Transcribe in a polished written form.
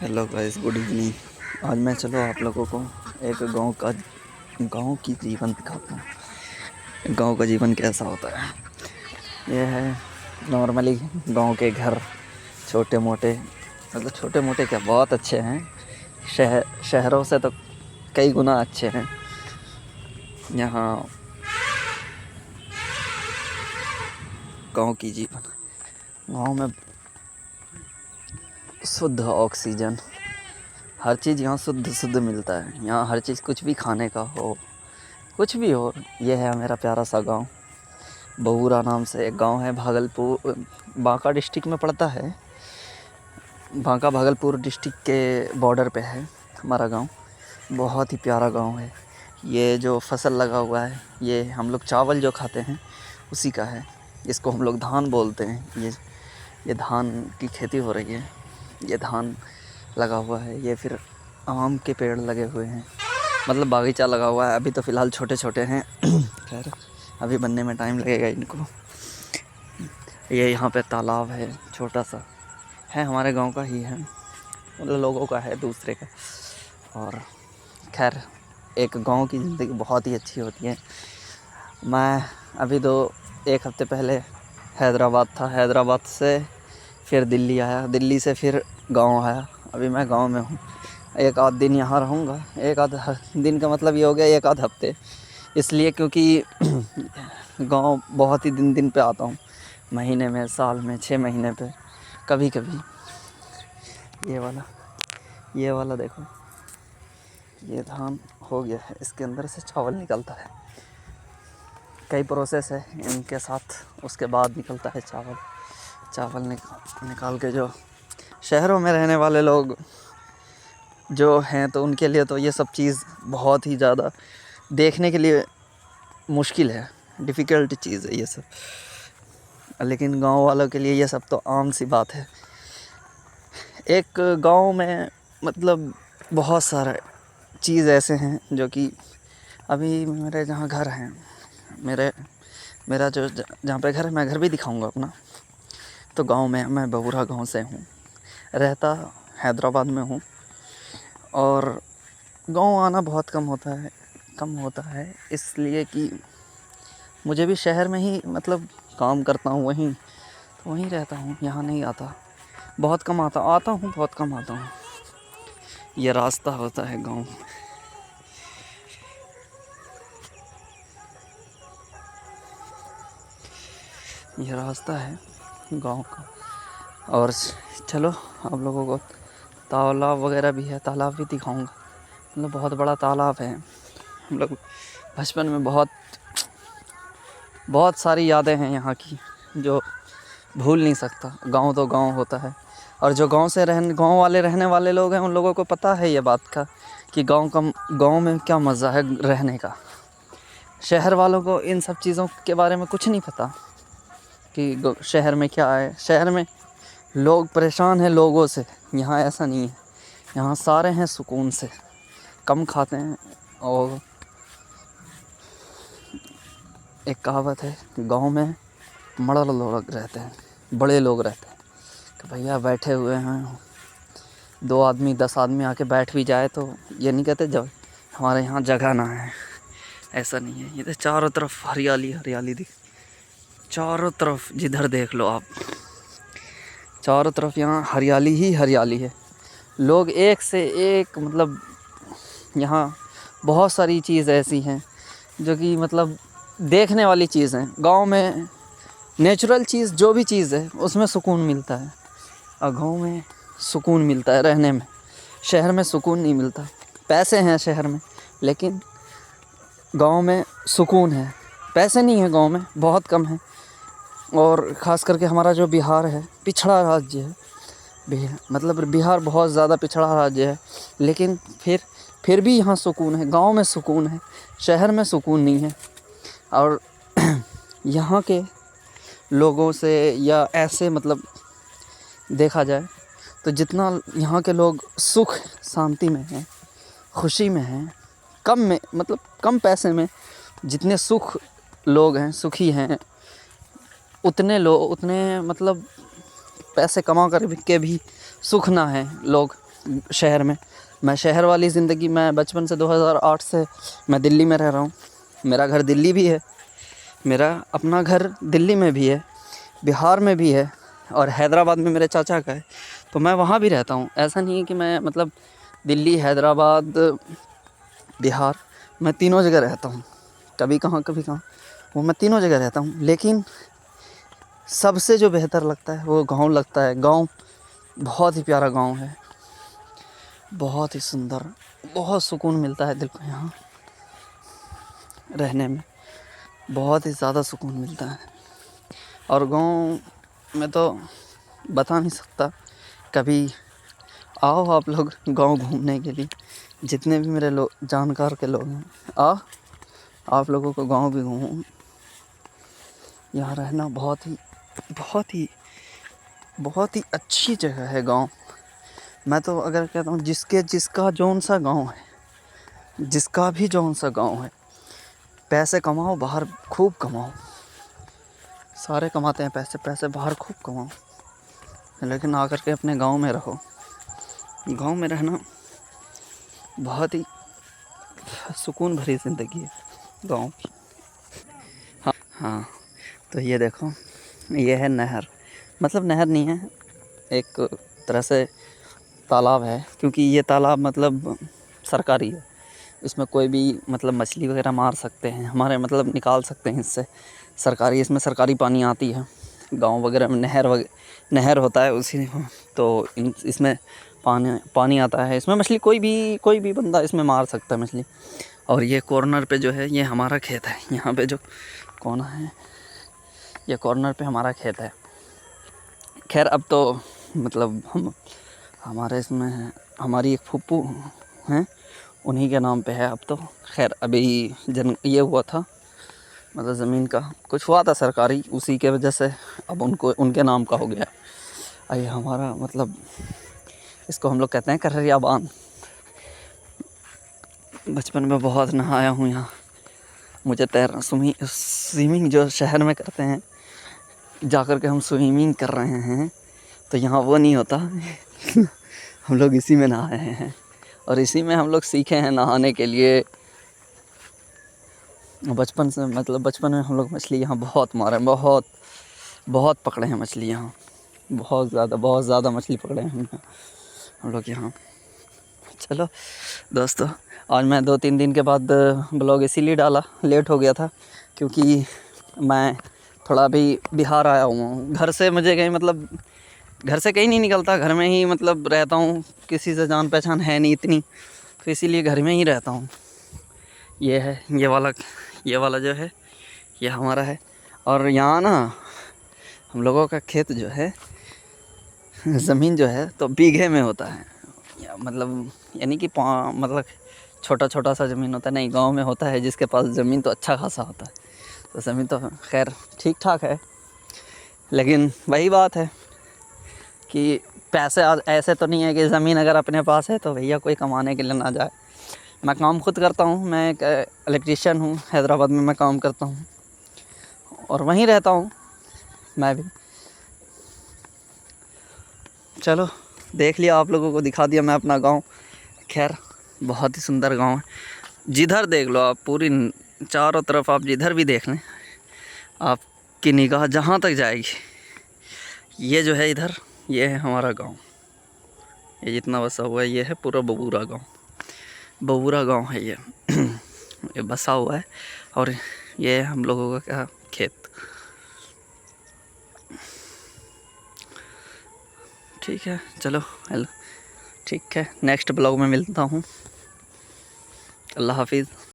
Hello guys, good evening. आज मैं चलो आप लोगों को एक गांव की जीवन दिखाता हूँ। गांव का जीवन कैसा होता है। ये है नॉर्मली गांव के घर, छोटे मोटे, मतलब छोटे मोटे क्या, बहुत अच्छे हैं। शहरों से तो कई गुना अच्छे हैं। यहाँ गांव की जीवन, गांव में शुद्ध ऑक्सीजन, हर चीज़ यहाँ शुद्ध शुद्ध मिलता है। यहाँ हर चीज़, कुछ भी खाने का हो, कुछ भी हो। ये है मेरा प्यारा सा गांव। बबूरा नाम से एक गांव है, भागलपुर, बांका डिस्ट्रिक्ट में पड़ता है। बांका भागलपुर डिस्ट्रिक्ट के बॉर्डर पे है हमारा गांव। बहुत ही प्यारा गांव है। ये जो फसल लगा हुआ है, ये हम लोग चावल जो खाते हैं उसी का है। इसको हम लोग धान बोलते हैं। ये धान की खेती हो रही है। ये धान लगा हुआ है। ये फिर आम के पेड़ लगे हुए हैं, मतलब बागीचा लगा हुआ है। अभी तो फ़िलहाल छोटे छोटे हैं खैर अभी बनने में टाइम लगेगा इनको। ये यहाँ पे तालाब है, छोटा सा है, हमारे गांव का ही है, मतलब लोगों का है, दूसरे का। और खैर एक गांव की ज़िंदगी बहुत ही अच्छी होती है। मैं अभी एक हफ़्ते पहले हैदराबाद था, हैदराबाद से फिर दिल्ली आया, दिल्ली से फिर गांव आया। अभी मैं गांव में हूँ। एक आध दिन यहाँ रहूँगा। एक आध दिन का मतलब ये हो गया एक आध हफ्ते, इसलिए क्योंकि गांव बहुत ही दिन दिन पे आता हूँ, महीने में, साल में, 6 महीने पे कभी कभी। ये वाला देखो, ये धान हो गया है, इसके अंदर से चावल निकलता है। कई प्रोसेस है इनके साथ, उसके बाद निकलता है चावल निकाल के जो शहरों में रहने वाले लोग जो हैं, तो उनके लिए तो ये सब चीज़ बहुत ही ज़्यादा देखने के लिए मुश्किल है, डिफ़िकल्ट चीज़ है ये सब। लेकिन गांव वालों के लिए ये सब तो आम सी बात है। एक गांव में मतलब बहुत सारे चीज़ ऐसे हैं जो कि अभी मेरे जहाँ घर हैं, मेरा जो जहाँ पे घर है, मैं घर भी दिखाऊंगा अपना। तो गांव में मैं बबूरा गांव से हूँ, रहता हैदराबाद में हूँ। और गांव आना बहुत कम होता है इसलिए कि मुझे भी शहर में ही, मतलब काम करता हूँ वहीं, तो वहीं रहता हूँ, यहाँ नहीं आता। बहुत कम आता हूँ, बहुत कम आता हूँ। ये रास्ता होता है गांव। ये रास्ता है गांव का। और चलो आप लोगों को तालाब वगैरह भी है, तालाब भी दिखाऊंगा। मतलब बहुत बड़ा तालाब है। हम लोग बचपन में बहुत सारी यादें हैं यहाँ की, जो भूल नहीं सकता। गांव तो गांव होता है। और जो गांव वाले रहने वाले लोग हैं, उन लोगों को पता है ये बात का कि गांव में क्या मज़ा है रहने का। शहर वालों को इन सब चीज़ों के बारे में कुछ नहीं पता कि शहर में क्या है। शहर में लोग परेशान हैं लोगों से, यहाँ ऐसा नहीं है। यहाँ सारे हैं सुकून से, कम खाते हैं। और एक कहावत है, गांव में मड़ल लोग रहते हैं, बड़े लोग रहते हैं, कि भैया बैठे हुए हैं, 2 आदमी 10 आदमी आके बैठ भी जाए तो ये नहीं कहते जब हमारे यहाँ जगह ना है। ऐसा नहीं है। ये तो चारों तरफ हरियाली हरियाली दिख, चारों तरफ जिधर देख लो आप, चारों तरफ यहाँ हरियाली ही हरियाली है। लोग एक से एक, मतलब यहाँ बहुत सारी चीज़ ऐसी हैं जो कि मतलब देखने वाली चीज़ हैं। गांव में नेचुरल चीज़, जो भी चीज़ है उसमें सुकून मिलता है, और गांव में सुकून मिलता है रहने में। शहर में सुकून नहीं मिलता। पैसे हैं शहर में, लेकिन गांव में सुकून है। पैसे नहीं है गांव में, बहुत कम है। और ख़ास करके हमारा जो बिहार है, पिछड़ा राज्य है। मतलब बिहार बहुत ज़्यादा पिछड़ा राज्य है, लेकिन फिर भी यहाँ सुकून है। गांव में सुकून है, शहर में सुकून नहीं है। और यहाँ के लोगों से, या ऐसे मतलब देखा जाए तो जितना यहाँ के लोग सुख शांति में हैं, खुशी में हैं, मतलब कम पैसे में जितने लोग हैं, सुखी हैं, उतने मतलब पैसे कमा कर के भी सुख ना है लोग। शहर में। मैं शहर वाली ज़िंदगी, मैं बचपन से 2008 से मैं दिल्ली में रह रहा हूँ। मेरा घर दिल्ली भी है, मेरा अपना घर दिल्ली में भी है, बिहार में भी है, और हैदराबाद में मेरे चाचा का है, तो मैं वहाँ भी रहता हूँ। ऐसा नहीं है कि मैं मतलब दिल्ली, हैदराबाद, बिहार, मैं तीनों जगह रहता हूँ। कभी कहाँ वो मैं तीनों जगह रहता हूँ। लेकिन सबसे जो बेहतर लगता है वो गाँव लगता है। गाँव बहुत ही प्यारा गाँव है, बहुत ही सुंदर, बहुत सुकून मिलता है दिल को यहाँ रहने में, बहुत ही ज़्यादा सुकून मिलता है। और गाँव में तो बता नहीं सकता। कभी आओ आप लोग गाँव घूमने के लिए, जितने भी मेरे लोग जानकार के लोग हैं, आप लोगों को गाँव भी घूमूँ। यहाँ रहना बहुत ही बहुत ही अच्छी जगह है गाँव। मैं तो अगर कहता हूँ जिसका जौन सा गाँव है, जिसका भी जौन सा गाँव है, पैसे कमाओ, बाहर खूब कमाओ। सारे कमाते हैं पैसे बाहर खूब कमाओ, लेकिन आकर के अपने गांव में रहो। गांव में रहना बहुत ही सुकून भरी ज़िंदगी है गांव की। हाँ, तो ये देखो, ये है नहर। मतलब नहर नहीं है, एक तरह से तालाब है, क्योंकि ये तालाब मतलब सरकारी है। इसमें कोई भी मतलब मछली वगैरह मार सकते हैं, हमारे मतलब निकाल सकते हैं इससे। सरकारी, इसमें सरकारी पानी आती है। गांव वगैरह में नहर होता है उसी, तो इसमें पानी आता है। इसमें मछली कोई भी बंदा इसमें मार सकता है मछली। और ये कॉर्नर पे जो है, ये हमारा खेत है। यहाँ पे जो कोना है, ये कॉर्नर पे हमारा खेत है। खैर अब तो मतलब हमारे इसमें हमारी एक फूफू हैं, उन्हीं के नाम पे है अब तो। खैर अभी ये हुआ था, मतलब ज़मीन का कुछ हुआ था सरकारी, उसी के वजह से अब उनके नाम का हो गया। ये हमारा मतलब, इसको हम लोग कहते हैं कररिया बांध। बचपन में बहुत नहाया हूँ यहाँ। मुझे तैरना, स्विमिंग जो शहर में करते हैं, जाकर के हम स्विमिंग कर रहे हैं, तो यहाँ वो नहीं होता। हम लोग इसी में नहाए हैं, और इसी में हम लोग सीखे हैं नहाने के लिए। बचपन से, मतलब बचपन में हम लोग मछली यहाँ बहुत मारे, बहुत पकड़े हैं मछली यहाँ, बहुत ज़्यादा मछली पकड़े हैं हम लोग यहाँ। चलो दोस्तों, आज मैं 2-3 दिन के बाद ब्लॉग इसीलिए डाला, लेट हो गया था, क्योंकि मैं थोड़ा अभी बिहार आया हुआ हूँ। घर से मुझे कहीं मतलब घर से कहीं नहीं निकलता, घर में ही मतलब रहता हूँ। किसी से जान पहचान है नहीं इतनी, तो इसीलिए घर में ही रहता हूँ। ये है, ये वाला जो है ये हमारा है। और यहाँ ना हम लोगों का खेत जो है, ज़मीन जो है तो बीघे में होता है। मतलब यानी कि मतलब छोटा सा ज़मीन होता है नहीं, गांव में होता है जिसके पास ज़मीन तो अच्छा खासा होता है। तो ज़मीन तो खैर ठीक ठाक है, लेकिन वही बात है कि पैसे ऐसे तो नहीं है कि ज़मीन अगर अपने पास है तो भैया कोई कमाने के लिए ना जाए। मैं काम खुद करता हूँ, मैं एक इलेक्ट्रीशियन हूँ, हैदराबाद में मैं काम करता हूँ और वहीं रहता हूँ मैं भी। चलो देख लिया, आप लोगों को दिखा दिया मैं अपना गांव। खैर बहुत ही सुंदर गांव है, जिधर देख लो आप, पूरी चारों तरफ आप जिधर भी देख लें, आपकी निगाह जहाँ तक जाएगी, ये जो है इधर, ये है हमारा गांव। ये जितना बसा हुआ है ये है पूरा बबूरा गांव है ये। ये बसा हुआ है, और ये है हम लोगों का क्या, खेत। ठीक है, चलो हेलो, ठीक है, नेक्स्ट ब्लॉग में मिलता हूँ। अल्लाह हाफिज़।